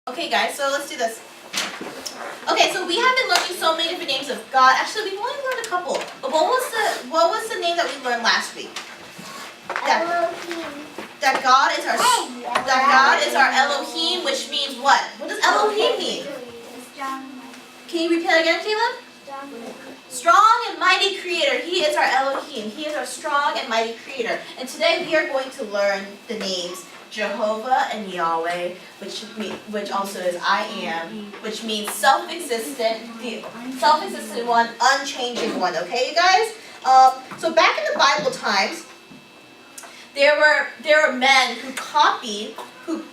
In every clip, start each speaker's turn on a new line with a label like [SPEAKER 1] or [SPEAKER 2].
[SPEAKER 1] Okay guys, so let's do this. Okay, so we have been learning so many different names of God. Actually, we've only learned a couple. But what was the name that we learned last week? That God is our Elohim, which means what? What does Elohim mean? Can you repeat that again, Caleb? Strong and mighty creator. He is our Elohim. He is our strong and mighty creator. And today we are going to learn the names Jehovah and Yahweh, which also is I am, which means self-existent, the self-existent one, unchanging one. Okay, you guys? So back in the Bible times, there were men who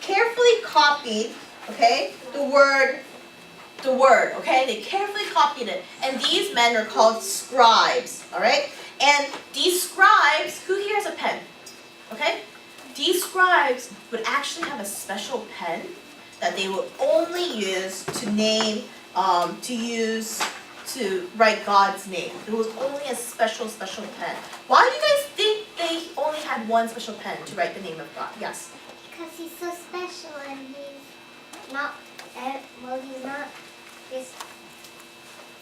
[SPEAKER 1] carefully copied, okay, the word, okay? They carefully copied it. And these men are called scribes, all right? And these scribes, who here has a pen? Okay? These scribes would actually have a special pen that they would only use to write God's name. It was only a special pen. Why do you guys think they only had one special pen to write the name of God? Yes?
[SPEAKER 2] Because he's so special and he's not just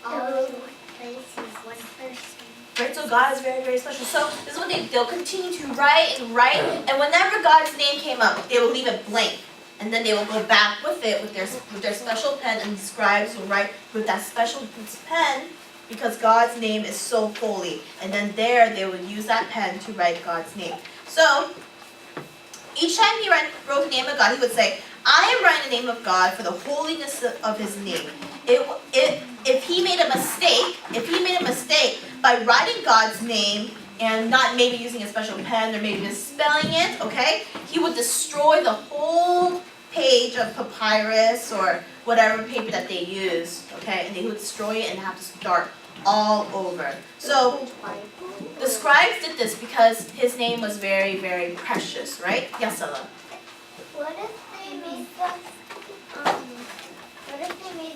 [SPEAKER 2] all over the place. He's one person.
[SPEAKER 1] Right, so God is very, very special. So this is what they'll continue to write, and whenever God's name came up, they will leave it blank. And then they will go back with it with their special pen, and the scribes will write with that special pen because God's name is so holy. And then they would use that pen to write God's name. So each time he wrote the name of God, he would say, I am writing the name of God for the holiness of his name. If he made a mistake by writing God's name and not maybe using a special pen or maybe misspelling it, okay, he would destroy the whole page of papyrus or whatever paper that they use, okay, and they would destroy it and have to start all over. So the scribes did this because his name was very, very precious, right? Yes, Ella?
[SPEAKER 2] What if they made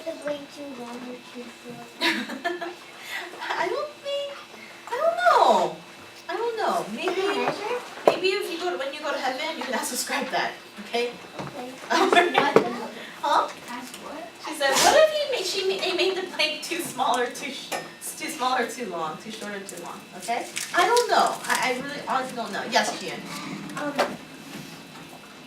[SPEAKER 2] the blade too long or too short?
[SPEAKER 1] I don't know. Maybe if when you go to heaven, you can ask the scribe that. Okay?
[SPEAKER 2] Okay.
[SPEAKER 1] Huh?
[SPEAKER 3] Ask what?
[SPEAKER 1] She said, what if they made the blade too small or too small or too long, too short or too long? Okay? I don't know. I really honestly don't know. Yes, Gian.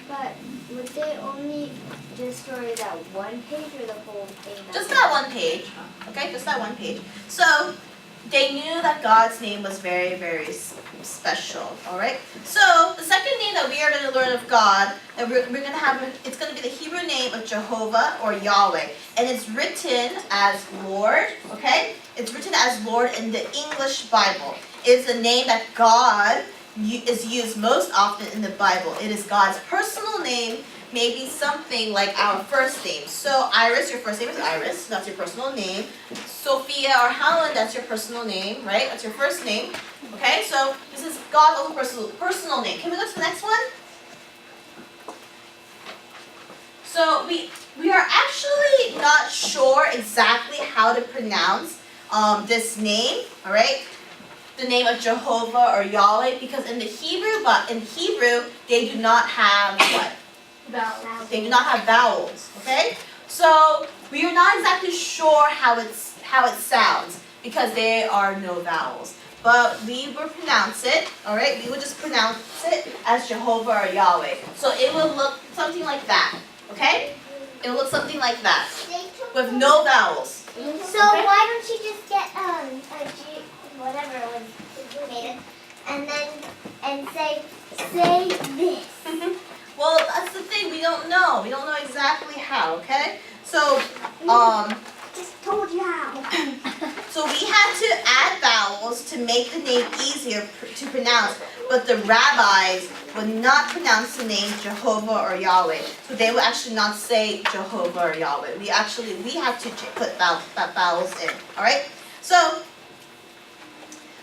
[SPEAKER 2] But would they only destroy that one page or the whole thing?
[SPEAKER 1] Just that one page. Okay? Just that one page. So they knew that God's name was very, very special. All right. So the second name that we are going to learn of God, that we're going to have, it's going to be the Hebrew name of Jehovah or Yahweh, and it's written as Lord. Okay. It's written as Lord in the English Bible. It's a name that God is used most often in the Bible. It is God's personal name. Maybe something like our first name. So Iris, your first name is Iris. That's your personal name. Sophia or Helen, that's your personal name, right? That's your first name. Okay, so this is God's own personal name. Can we go to the next one? So we are actually not sure exactly how to pronounce this name, all right? The name of Jehovah or Yahweh, because in Hebrew they do not have what?
[SPEAKER 3] Vowels.
[SPEAKER 1] They do not have vowels, okay? So we are not exactly sure how it sounds because there are no vowels. But we will pronounce it, all right? We will just pronounce it as Jehovah or Yahweh. So it will look something like that, okay? It will look something like that with no vowels.
[SPEAKER 2] So why don't you just get a G, whatever it was made, and say this.
[SPEAKER 1] Well, that's the thing. We don't know. We don't know exactly how. Okay. So,
[SPEAKER 2] Just told you how.
[SPEAKER 1] so we had to add vowels to make the name easier to pronounce. But the rabbis would not pronounce the name Jehovah or Yahweh. So they would actually not say Jehovah or Yahweh. We had to put vowels in. All right. So,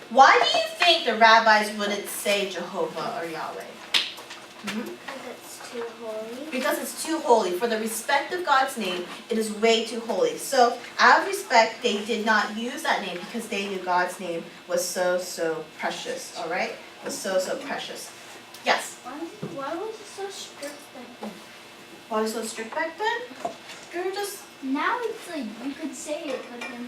[SPEAKER 1] why do you think the rabbis wouldn't say Jehovah or Yahweh? Mm-hmm.
[SPEAKER 2] Too holy.
[SPEAKER 1] Because it's too holy. For the respect of God's name, it is way too holy. So, out of respect, they did not use that name because they knew God's name was so, so precious. All right? It was so, so precious. Yes?
[SPEAKER 3] Why was it so strict then?
[SPEAKER 1] Why was it so strict back then? They were just.
[SPEAKER 3] Now it's like you could say it, but then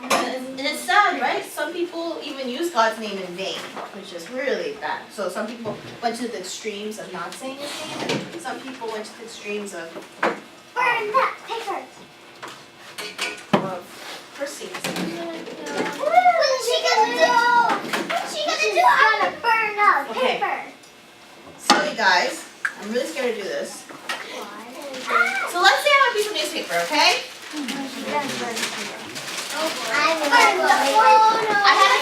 [SPEAKER 1] And it's sad, right? Some people even use God's name in vain, which is really bad. So some people went to the extremes of not saying His name, and some people went to the extremes of
[SPEAKER 2] Burn that paper.
[SPEAKER 1] cursing.
[SPEAKER 2] What's she gonna do? What's she gonna do? I'm gonna burn up
[SPEAKER 1] Okay.
[SPEAKER 2] paper.
[SPEAKER 1] So you guys, I'm really scared to do this.
[SPEAKER 2] Why?
[SPEAKER 1] So let's say I have a piece of newspaper, okay?
[SPEAKER 2] I'm burn the photo.
[SPEAKER 1] I had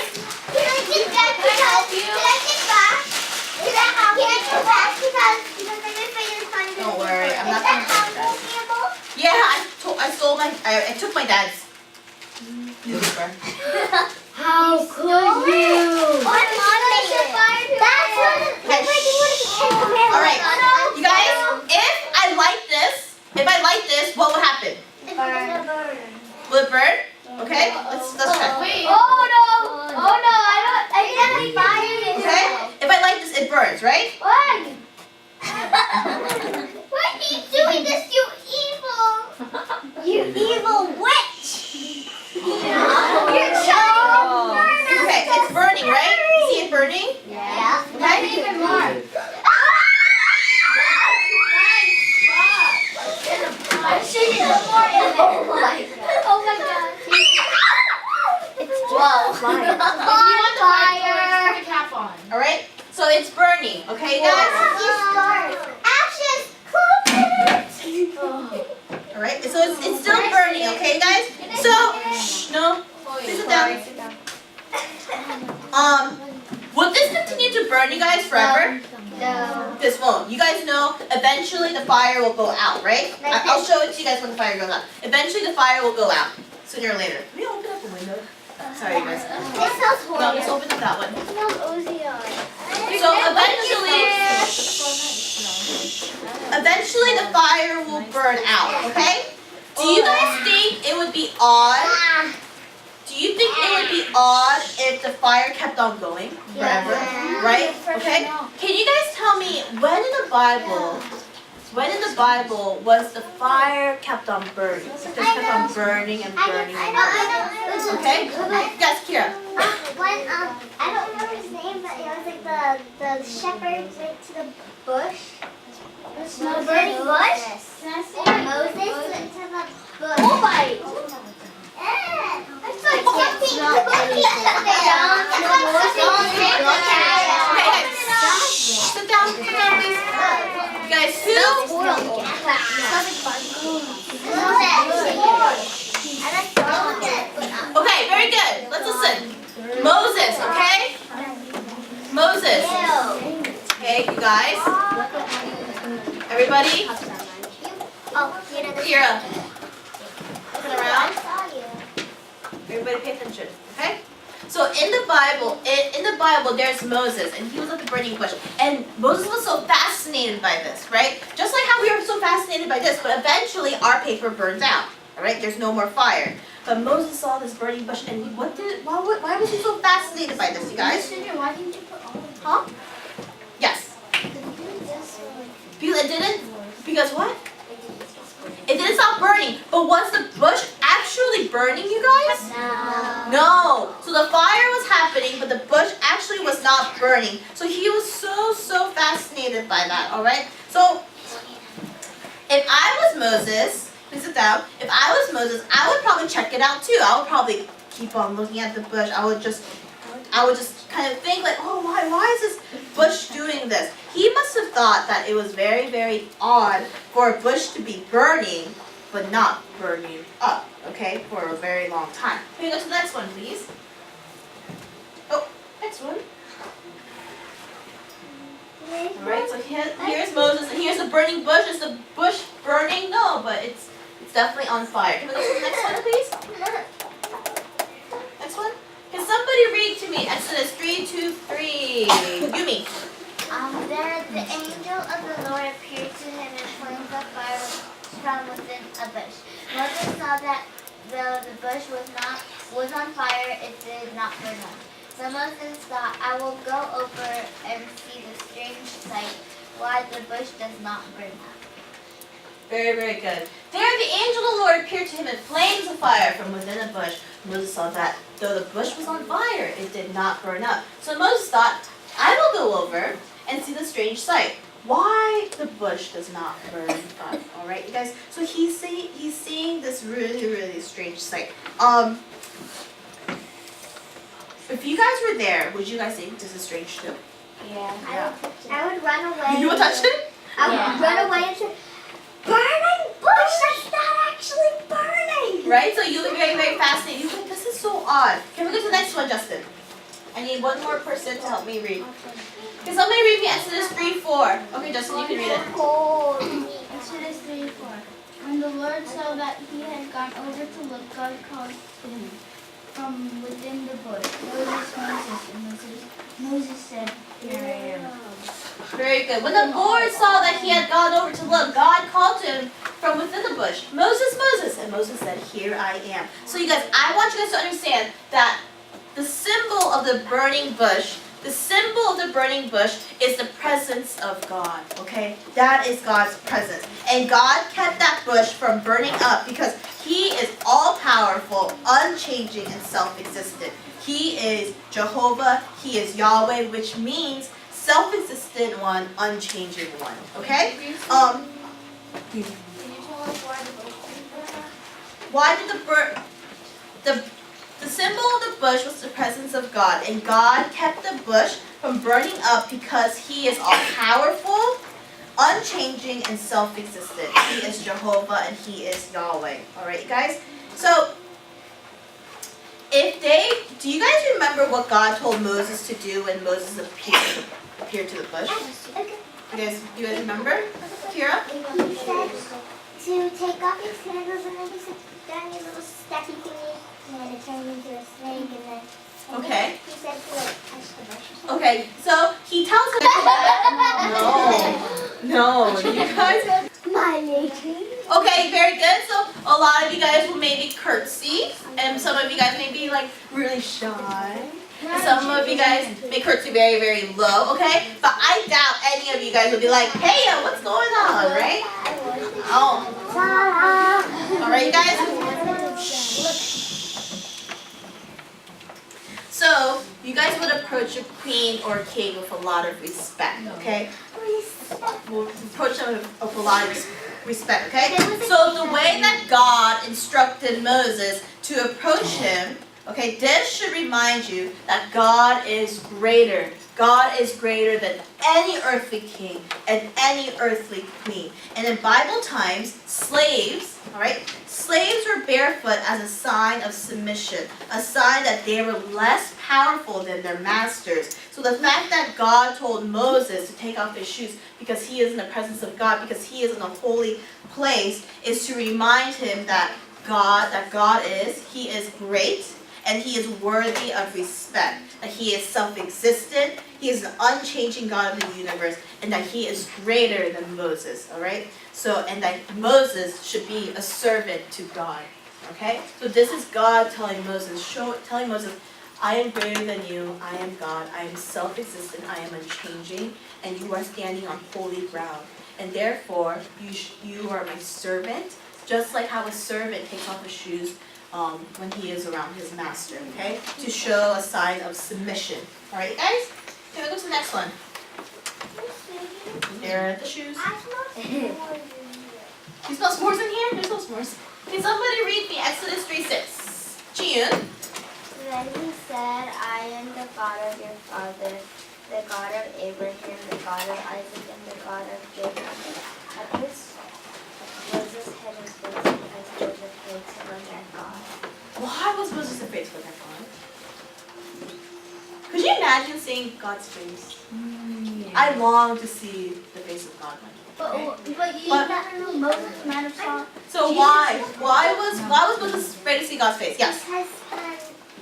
[SPEAKER 2] Can I get back? Can I get back? Can I go back because my newspaper is trying to.
[SPEAKER 1] Don't worry, I'm not
[SPEAKER 2] Is
[SPEAKER 1] gonna
[SPEAKER 2] that
[SPEAKER 1] do that.
[SPEAKER 2] valuable?
[SPEAKER 1] Yeah, I took my dad's newspaper.
[SPEAKER 3] how could you?
[SPEAKER 2] That's what.
[SPEAKER 1] All right, you guys, if I light this, what would happen? Will it burn? Okay, let's check.
[SPEAKER 3] Wait.
[SPEAKER 2] Oh no! I didn't fire it.
[SPEAKER 1] Okay, if I light this, it burns, right?
[SPEAKER 2] Why? Why are you doing this, you evil? You evil witch! You're trying to burn us.
[SPEAKER 1] Okay, it's burning, right? You see it burning?
[SPEAKER 2] Yeah.
[SPEAKER 1] Okay.
[SPEAKER 3] Even more.
[SPEAKER 2] I'm shooting some more in there. Oh my god. It's
[SPEAKER 1] Whoa.
[SPEAKER 3] If you want the fire, put the cap on.
[SPEAKER 1] All right, so it's burning, okay, you guys?
[SPEAKER 2] Ashes, coconut.
[SPEAKER 1] All right, so it's still burning, okay, guys? So, shh, no, please sit down. Will this continue to burn, you guys, forever?
[SPEAKER 2] No.
[SPEAKER 1] This won't. You guys know, eventually the fire will go out, right? I'll show it to you guys when the fire goes out. Eventually the fire will go out, sooner or later. Can we open up the window? Sorry, you guys.
[SPEAKER 2] It smells
[SPEAKER 1] No,
[SPEAKER 2] horrible.
[SPEAKER 1] let's open up that one.
[SPEAKER 2] It smells ozone.
[SPEAKER 1] So eventually the fire will burn out, okay? Do you guys think it would be odd? Do you think it would be odd if the fire kept on going forever?
[SPEAKER 2] Yeah.
[SPEAKER 1] Right? Okay? Can you guys tell me when in the Bible was the fire kept on burning? It just kept on burning and burning and burning. Okay? Yes, Kira.
[SPEAKER 2] When I don't remember his name, but it was like the shepherd went to the bush. The burning bush. Moses went to the bush. Oh my! I'm so jumping.
[SPEAKER 1] Okay, guys. Sit down, please. Guys, Okay, very good. Let's listen. Moses, okay? Moses. Okay, you guys. Everybody. Kira. Looking around. Everybody pay attention, okay? So in the Bible, there's Moses, and he was at the burning bush. And Moses was so fascinated by this, right? Just like how we are so fascinated by this, but eventually our paper burns out, all right? There's no more fire. But Moses saw this burning bush, and why was he so fascinated by this, you guys?
[SPEAKER 3] Why didn't you put all of it?
[SPEAKER 1] Huh? Yes. Because it didn't, because what? It didn't stop burning, but was the bush actually burning, you guys? No. So the fire was happening, but the bush actually was not burning. So he was so fascinated by that, all right? So if I was Moses, please sit down. If I was Moses, I would probably check it out too. I would probably keep on looking at the bush. I would just kind of think like, oh, why is this bush doing this? He must have thought that it was very odd for a bush to be burning, but not burning up, okay, for a very long time. Can we go to the next one, please? Oh, next one. Alright, so here's Moses, and here's the burning bush. Is the bush burning? No, but it's definitely on fire. Can we go to the next one, please? Next one? Can somebody read to me Exodus 3:2-3? Yumi.
[SPEAKER 2] There the angel of the Lord appeared to him in flames of fire from within a bush. Moses saw that though the bush was on fire, it did not burn up. So Moses thought, I will go over and see the strange sight, why the bush does not burn up.
[SPEAKER 1] Very, very good. There the angel of the Lord appeared to him in flames of fire from within a bush. Moses saw that though the bush was on fire, it did not burn up. So Moses thought, I will go over and see the strange sight. Why the bush does not burn up. Alright, you guys? So he's seeing this really, really strange sight. If you guys were there, would you guys think this is strange too?
[SPEAKER 2] Yeah. I would run away.
[SPEAKER 1] You would touch it?
[SPEAKER 2] I would run away and say, burning bush, that's not actually burning.
[SPEAKER 1] Right? So you would be very, very fascinated. You think this is so odd. Can we go to the next one, Justin? I need one more person to help me read. Can somebody read me Exodus 3:4? Okay, Justin, you can read it.
[SPEAKER 3] Exodus 3:4. When the Lord saw that he had gone over to look, God called him from within the bush. Moses, Moses, and Moses said, Here I am.
[SPEAKER 1] Very good. When the Lord saw that he had gone over to look, God called to him from within the bush, Moses, Moses. And Moses said, Here I am. So you guys, I want you guys to understand that the symbol of the burning bush, is the presence of God, okay? That is God's presence. And God kept that bush from burning up because he is all-powerful, unchanging, and self-existent. He is Jehovah, he is Yahweh, which means self-existent one, unchanging one, okay?
[SPEAKER 3] Can you tell us why the bush
[SPEAKER 1] Why did the symbol of the bush was the presence of God, and God kept the bush from burning up because he is all-powerful, unchanging, and self-existent. He is Jehovah and he is Yahweh. Alright, you guys? So, do you guys remember what God told Moses to do when Moses appeared to the bush? You guys remember? Kira?
[SPEAKER 2] He said to take off his sandals and then he said to down your little steppy thingy and then it turned into a snake and then
[SPEAKER 1] Okay.
[SPEAKER 2] he said to like touch the bush or something.
[SPEAKER 1] Okay, so he tells him No, you guys.
[SPEAKER 2] My nature.
[SPEAKER 1] Okay, very good. So a lot of you guys will maybe curtsy, and some of you guys may be like really shy. And some of you guys may curtsy very, very low, okay? But I doubt any of you guys will be like, hey, what's going on, right? Oh. Alright, you guys? So, you guys would approach a queen or a king with a lot of respect, okay? We'll approach them with a lot of respect, okay? So the way that God instructed Moses to approach him, okay, this should remind you that God is greater. God is greater than any earthly king and any earthly queen. And in Bible times, slaves, all right, slaves were barefoot as a sign of submission, a sign that they were less powerful than their masters. So the fact that God told Moses to take off his shoes because he is in the presence of God, because he is in a holy place, is to remind him that God is great, and he is worthy of respect, that he is self-existent, he is an unchanging God of the universe, and that he is greater than Moses, all right? So, and that Moses should be a servant to God, okay? So this is God telling Moses, I am greater than you, I am God, I am self-existent, I am unchanging, and you are standing on holy ground. And therefore, you are my servant, just like how a servant takes off his shoes when he is around his master, okay? To show a sign of submission. All right, guys? Okay, we'll go to the next one. There are the shoes. You smell s'mores in here? There's no s'mores. Can somebody read me Exodus 3:6? Jiyoon?
[SPEAKER 2] Then he said, I am the God of your father, the God of Abraham, the God of Isaac, and the God of Jacob. At this, Moses hid his face because he was afraid to look at God.
[SPEAKER 1] Why was Moses afraid to look at God? Could you imagine seeing God's face? I long to see the face of God one day.
[SPEAKER 3] But you never know. Moses might have saw.
[SPEAKER 1] So why? Why was Moses afraid to see God's face? Yes.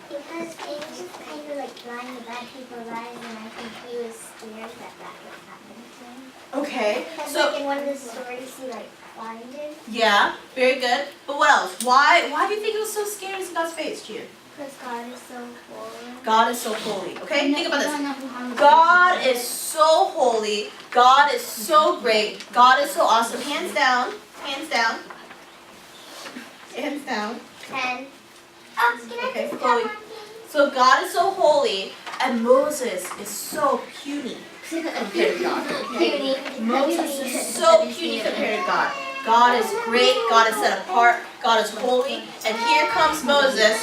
[SPEAKER 2] Because angels kind of like blind the bad people's eyes, and I think he was scared that would happen to him.
[SPEAKER 1] Okay.
[SPEAKER 2] Because
[SPEAKER 1] So
[SPEAKER 2] like in one of the stories, he like blinded.
[SPEAKER 1] yeah, very good. But what else? Why do you think he was so scared to see God's face, Jiyoon?
[SPEAKER 2] Because God is so holy.
[SPEAKER 1] God is so holy. Okay, think about this. God is so holy. God is so great. God is so awesome. Hands down, Hands down. Hands down.
[SPEAKER 2] 10.
[SPEAKER 1] Okay, Chloe. So God is so holy, and Moses is so puny compared to God. Okay? Moses is so puny compared to God. God is great, God is set apart, God is holy, and here comes Moses,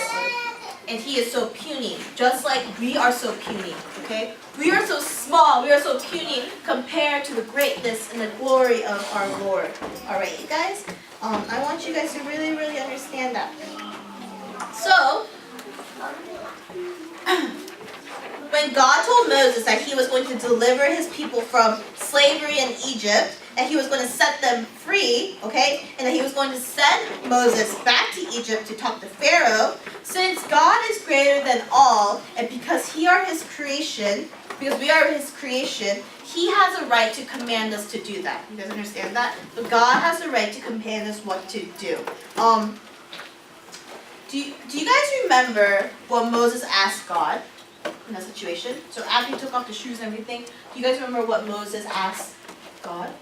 [SPEAKER 1] and he is so puny, just like we are so puny, okay? We are so small, we are so puny compared to the greatness and the glory of our Lord. Alright, you guys? I want you guys to really, really understand that. So, when God told Moses that he was going to deliver his people from slavery in Egypt, and he was going to set them free, okay, and that he was going to send Moses back to Egypt to talk to Pharaoh, since God is greater than all, and because we are his creation, he has a right to command us to do that. You guys understand that? So God has the right to command us what to do. Do you guys remember what Moses asked God in that situation? So after he took off the shoes and everything, do you guys remember what Moses asked God?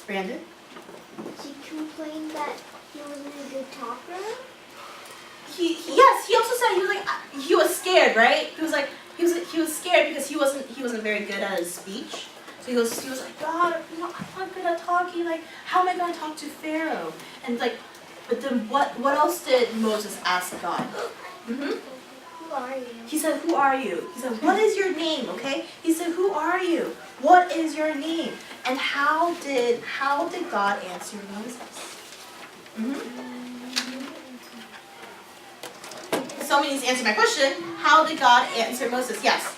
[SPEAKER 1] Brandon?
[SPEAKER 2] She complained that he wasn't a good talker.
[SPEAKER 1] Yes, he also said he was scared, right? He was scared because he wasn't very good at his speech. So he was like, God, I'm not good at talking. Like, how am I going to talk to Pharaoh? And but then what else did Moses ask God?
[SPEAKER 2] Who are you?
[SPEAKER 1] He said, who are you? He said, what is your name? Okay? He said, who are you? What is your name? And how did God answer Moses? Somebody needs to answer my question. How did God answer Moses? Yes.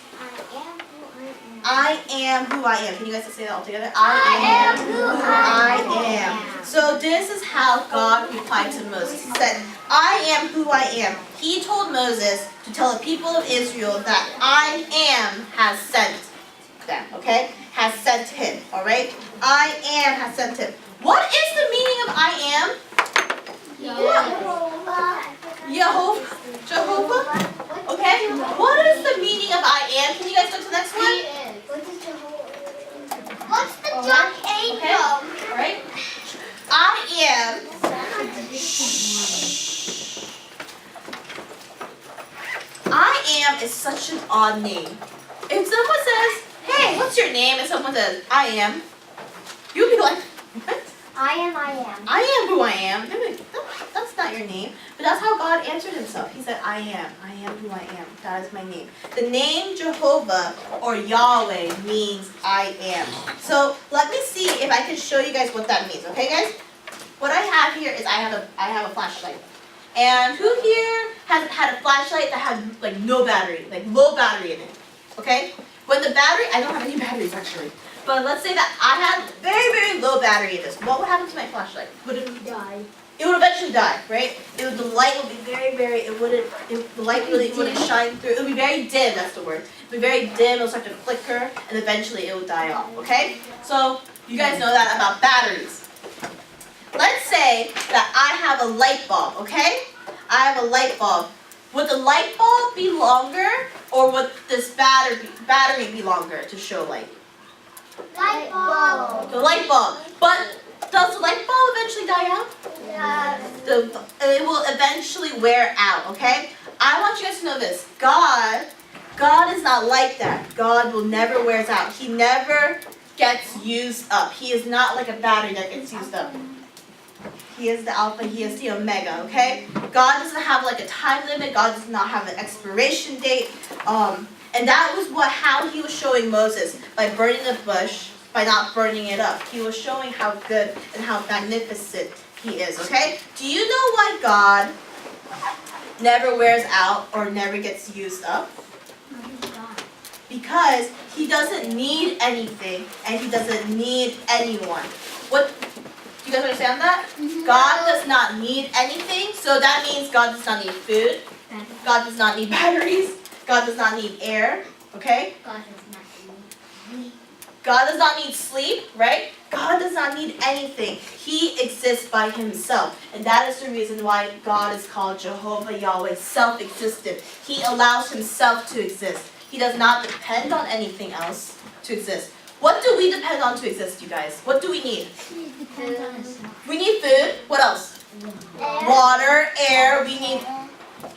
[SPEAKER 1] I am who I am. Can you guys say that all together? I am who I am. So this is how God replied to Moses. He said, I am who I am. He told Moses to tell the people of Israel that I am has sent them, okay? Has sent him, all right? I am has sent him. What is the meaning of I am? Jehovah? Okay? What is the meaning of I am? Can you guys go to the next one?
[SPEAKER 2] What's the junk angel?
[SPEAKER 1] Okay. Alright. I am. I am is such an odd name. If someone says, hey, what's your name? And someone says, I am, you'll be like, what?
[SPEAKER 2] I am.
[SPEAKER 1] I am who I am. They're like, that's not your name. But that's how God answered himself. He said, I am who I am. That is my name. The name Jehovah or Yahweh means I am. So let me see if I can show you guys what that means. Okay, guys? What I have here is I have a flashlight. And who here has had a flashlight that had like no battery, like low battery in it? Okay? When the battery, I don't have any batteries actually. But let's say that I had very, very low battery in this. What would happen to my flashlight? Would it die? It would eventually die, right? The light would be very, very, the light really wouldn't shine through. It would be very dim, that's the word. It would be very dim, it would start to flicker, and eventually it would die off, okay? So, you guys know that about batteries. Let's say that I have a light bulb, okay? I have a light bulb. Would the light bulb be longer, or would this battery be longer to show light?
[SPEAKER 2] Light bulb.
[SPEAKER 1] The light bulb. But does the light bulb eventually die out?
[SPEAKER 2] Yeah.
[SPEAKER 1] It will eventually wear out, okay? I want you guys to know this. God is not like that. God will never wears out. He never gets used up. He is not like a battery that gets used up. He is the Alpha, He is the Omega, okay? God doesn't have like a time limit. God does not have an expiration date. And that was how He was showing Moses by burning the bush, by not burning it up. He was showing how good and how magnificent He is, okay? Do you know why God never wears out or never gets used up? Because He doesn't need anything and He doesn't need anyone. Do you guys understand that? God does not need anything, so that means God does not need food. God does not need batteries. God does not need air, okay? God does not need sleep, right? God does not need anything. He exists by Himself. And that is the reason why God is called Jehovah Yahweh, self-existent. He allows Himself to exist. He does not depend on anything else to exist. What do we depend on to exist, you guys? What do we need?
[SPEAKER 3] Depends on itself.
[SPEAKER 1] We need food. What else?
[SPEAKER 2] Air.
[SPEAKER 1] Water, air. We need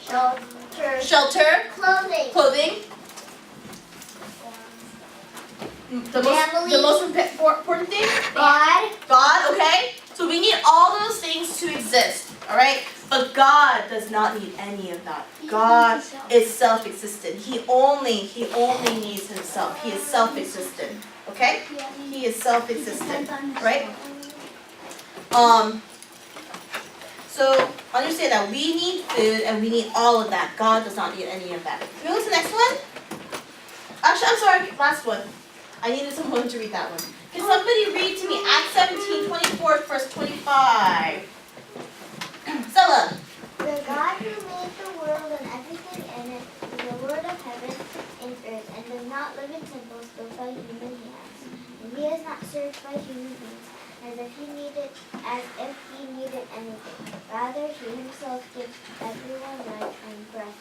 [SPEAKER 2] Shelter.
[SPEAKER 1] shelter,
[SPEAKER 2] Clothing.
[SPEAKER 1] clothing. The
[SPEAKER 2] Family.
[SPEAKER 1] most important thing?
[SPEAKER 2] God.
[SPEAKER 1] God, okay? So we need all those things to exist, all right? But God does not need any of that. God is self-existent. He only needs himself. He is self-existent, okay? He is self-existent, right? So understand that we need food and we need all of that. God does not need any of that. Can we go to the next one? Actually, I'm sorry, last one. I needed someone to read that one. Can somebody read to me Acts 17:24, verse 25? Stella.
[SPEAKER 2] The God who made the world and everything in it is the Lord of heaven and earth, and does not live in temples built by human hands. And he is not served by human beings as if he needed anything. Rather, he himself gives everyone life and breath,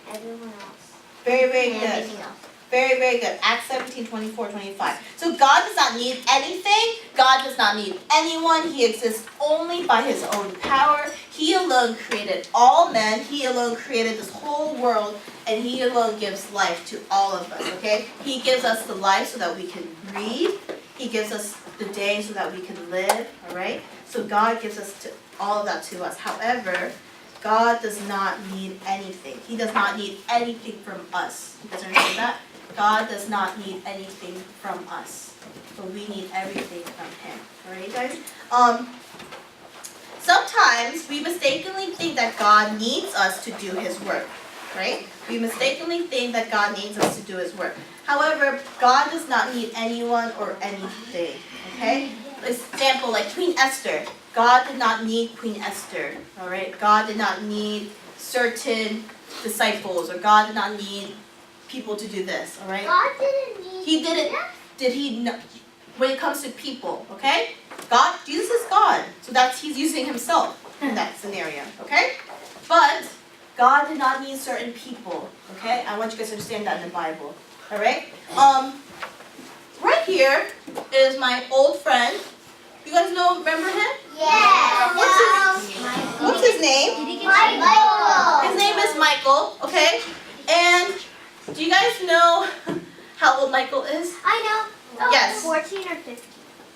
[SPEAKER 2] and everyone else.
[SPEAKER 1] Very, very
[SPEAKER 2] And
[SPEAKER 1] good.
[SPEAKER 2] everything else.
[SPEAKER 1] Very, very good. Acts 17:24, 25. So God does not need anything. God does not need anyone. He exists only by his own power. He alone created all men. He alone created this whole world. And he alone gives life to all of us, okay? He gives us the life so that we can breathe. He gives us the day so that we can live, all right? So God gives us all of that to us. However, God does not need anything. He does not need anything from us. You guys understand that? God does not need anything from us. But we need everything from him. Alright, guys? Sometimes we mistakenly think that God needs us to do his work. Right? We mistakenly think that God needs us to do his work. However, God does not need anyone or anything. Okay? Example, like Queen Esther. God did not need Queen Esther. Alright? God did not need certain disciples, or God did not need people to do this, all right?
[SPEAKER 2] God didn't need.
[SPEAKER 1] He didn't. Did he? No, when it comes to people, okay? God, Jesus is God, so he's using himself in that scenario, okay? But God did not need certain people, okay? I want you guys to understand that in the Bible, all right? Right here is my old friend. You guys remember him?
[SPEAKER 2] Yeah.
[SPEAKER 1] What's his name?
[SPEAKER 2] Michael.
[SPEAKER 1] His name is Michael, okay? And do you guys know how old Michael is?
[SPEAKER 2] I know. Oh,
[SPEAKER 1] Yes.
[SPEAKER 2] 14 or 15.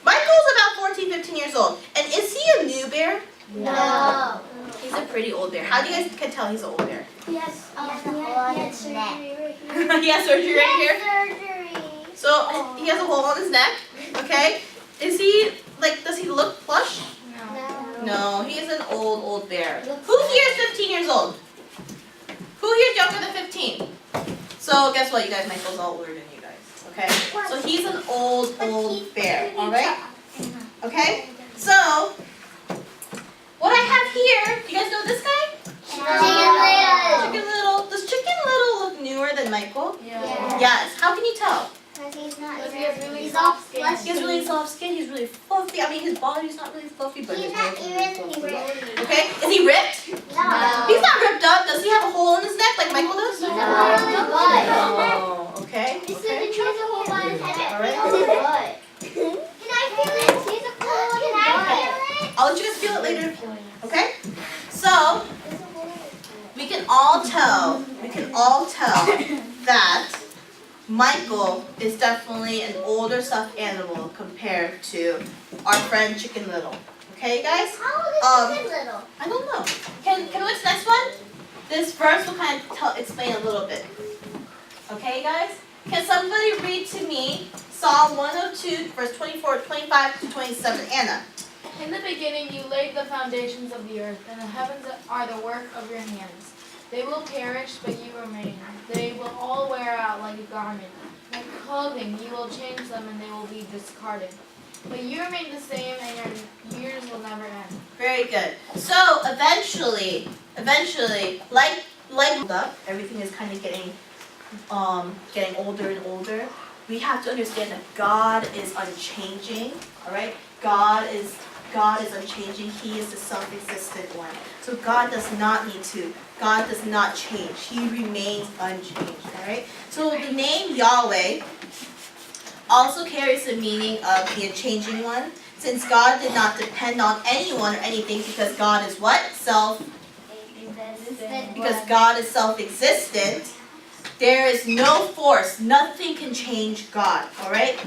[SPEAKER 1] Michael's about 14, 15 years old. And is he a new bear?
[SPEAKER 2] No.
[SPEAKER 1] He's a pretty old bear. How do you guys can tell he's an old bear?
[SPEAKER 3] He has
[SPEAKER 2] He has a hole on his
[SPEAKER 3] surgery
[SPEAKER 2] neck.
[SPEAKER 3] right here.
[SPEAKER 1] He has surgery right here.
[SPEAKER 2] Surgery.
[SPEAKER 1] So he has a hole on his neck, okay? Is he, does he look plush?
[SPEAKER 3] No.
[SPEAKER 1] No, he is an old bear. Who here is 15 years old? Who here is younger than 15? So guess what, you guys, Michael's all older than you guys, okay? So he's an old bear, alright? Okay? So, what I have here, do you guys know this guy? Chicken Little. Does Chicken Little look newer than Michael?
[SPEAKER 2] Yeah.
[SPEAKER 1] Yes. How can you tell?
[SPEAKER 2] Because he's not
[SPEAKER 3] Because he has really
[SPEAKER 2] he's
[SPEAKER 3] soft
[SPEAKER 2] all
[SPEAKER 3] skin.
[SPEAKER 2] fleshy.
[SPEAKER 1] He has really soft skin. He's really fluffy. I mean, his body's not really fluffy, but
[SPEAKER 2] He's
[SPEAKER 1] his
[SPEAKER 2] not
[SPEAKER 1] legs are really
[SPEAKER 2] even
[SPEAKER 1] fluffy.
[SPEAKER 2] ripped.
[SPEAKER 1] Okay? Is he ripped?
[SPEAKER 2] No.
[SPEAKER 1] He's not ripped up. Does he have a hole in his neck like Michael does?
[SPEAKER 2] No.
[SPEAKER 1] Oh, okay.
[SPEAKER 2] This is
[SPEAKER 1] Okay.
[SPEAKER 2] the truth of whole body.
[SPEAKER 1] All right.
[SPEAKER 2] Can I feel it? He's a hole in his butt.
[SPEAKER 1] I'll let you guys feel it later. Okay? So, we can all tell that Michael is definitely an older stuffed animal compared to our friend Chicken Little. Okay, guys?
[SPEAKER 2] How old is Chicken Little?
[SPEAKER 1] I don't know. Can we go to the next one? This verse will kind of explain a little bit. Okay, guys? Can somebody read to me Psalm 102, verse 24, 25 to 27? Anna.
[SPEAKER 4] In the beginning you laid the foundations of the earth, and the heavens are the work of your hands. They will perish, but you remain. They will all wear out like a garment. Like clothing, you will change them, and they will be discarded. But you remain the same, and your years will never end.
[SPEAKER 1] Very good. So eventually, like everything is kind of getting older and older. We have to understand that God is unchanging. All right, God is unchanging. He is the self-existent one. So God does not change. He remains unchanged. All right. So the name Yahweh also carries the meaning of the unchanging one. Since God did not depend on anyone or anything because God is what? Because God is self-existent, there is no force, nothing can change God, all right?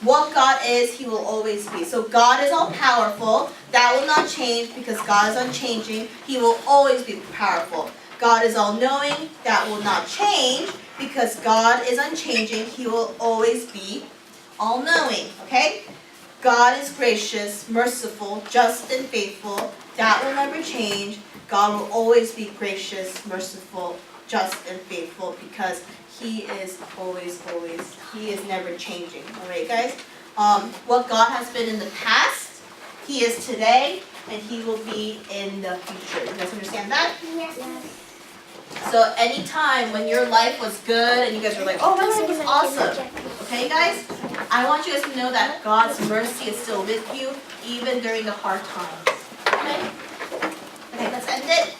[SPEAKER 1] What God is, He will always be. So God is all-powerful. That will not change because God is unchanging. He will always be powerful. God is all-knowing. That will not change because God is unchanging. He will always be all-knowing, okay? God is gracious, merciful, just, and faithful. That will never change. God will always be gracious, merciful, just, and faithful because He is always, He is never changing. Alright guys? What God has been in the past, He is today, and He will be in the future. You guys understand that?
[SPEAKER 2] Yes.
[SPEAKER 1] So anytime when your life was good and you guys were like, oh, my life was awesome. Okay guys? I want you guys to know that God's mercy is still with you even during the hard times. Okay? Okay, let's end it.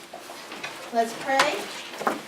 [SPEAKER 1] Let's pray.